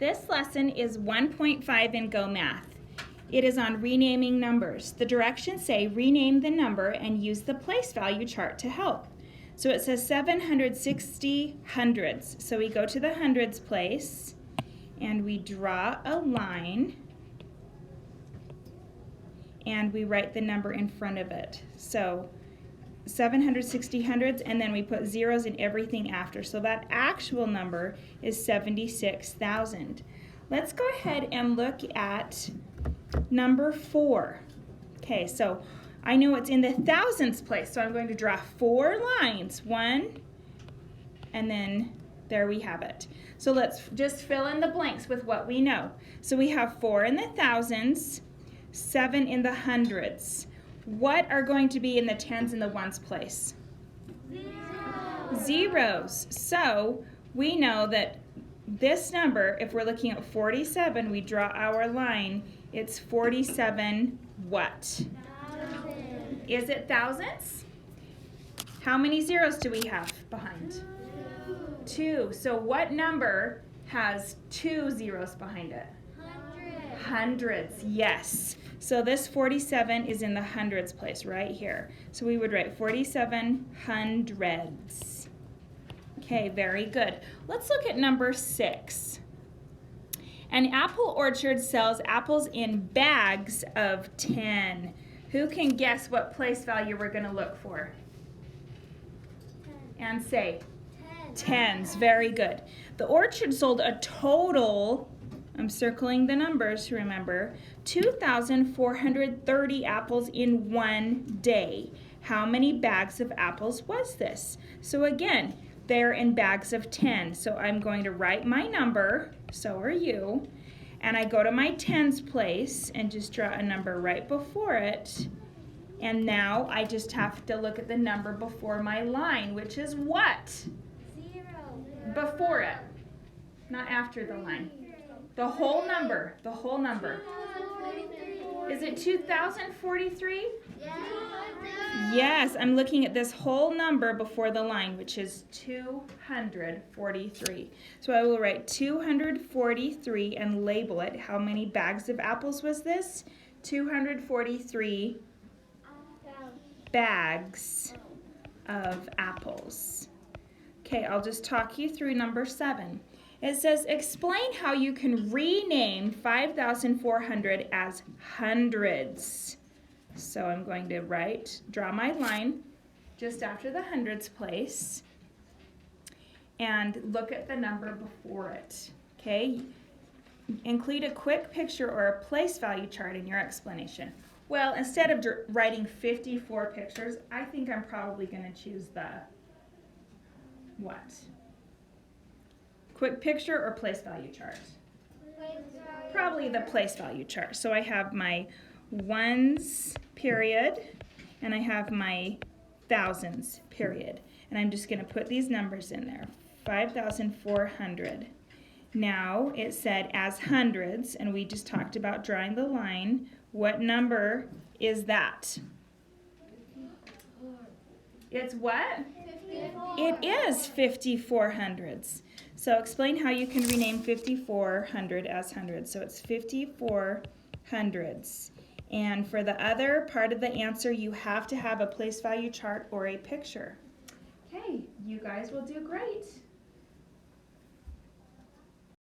This lesson is 1.5 in Go Math. It is on renaming numbers. The directions say rename the number and use the place value chart to help. So it says 760 hundreds. So we go to the hundreds place and we draw a line and we write the number in front of it. So 760 hundreds, and then we put zeros in everything after. So that actual number is 76,000. Let's go ahead and look at number 4. Okay, so I know it's in the thousands place, so I'm going to draw 4 lines. 1, and then there we have it. So let's just fill in the blanks with what we know. So we have 4 in the thousands, 7 in the hundreds. What are going to be in the tens and the ones place? Zeros. So we know that this number, if we're looking at 47, we draw our line, it's 47 what? Thousand. Is it thousands? How many zeros do we have behind? 2. So what number has 2 zeros behind it? Hundreds, yes. So this 47 is in the hundreds place right here. So we would write 47 hundreds. Okay, very good. Let's look at number 6. An apple orchard sells apples in bags of 10. Who can guess what place value we're going to look for? 10. And say? 10. Tens, very good. The orchard sold a total, I'm circling the numbers, remember, 2,430 apples in one day. How many bags of apples was this? So again, they're in bags of 10. So I'm going to write my number, so are you, and I go to my tens place and just draw a number right before it. And now I just have to look at the number before my line, which is what? 0. Before it, not after the line. The whole number, the whole number. Is it 2,043? Yes, I'm looking at this whole number before the line, which is 243. So I will write 243 and label it. How many bags of apples was this? 243 bags of apples. Okay, I'll just talk you through number 7. It says, explain how you can rename 5,400 as hundreds. So I'm going to draw my line just after the hundreds place and look at the number before it. Okay, include a quick picture or a place value chart in your explanation. Well, instead of writing 54 pictures, I think I'm probably going to choose the what? Quick picture or place value chart? Probably the place value chart. So I have my ones period and I have my thousands period. And I'm just going to put these numbers in there. 5,400. Now it said as hundreds, and we just talked about drawing the line. What number is that? It's what? 54. It is 54 hundreds. So explain how you can rename 5,400 as hundreds. So it's 54 hundreds. And for the other part of the answer, you have to have a place value chart or a picture. Okay, you guys will do great.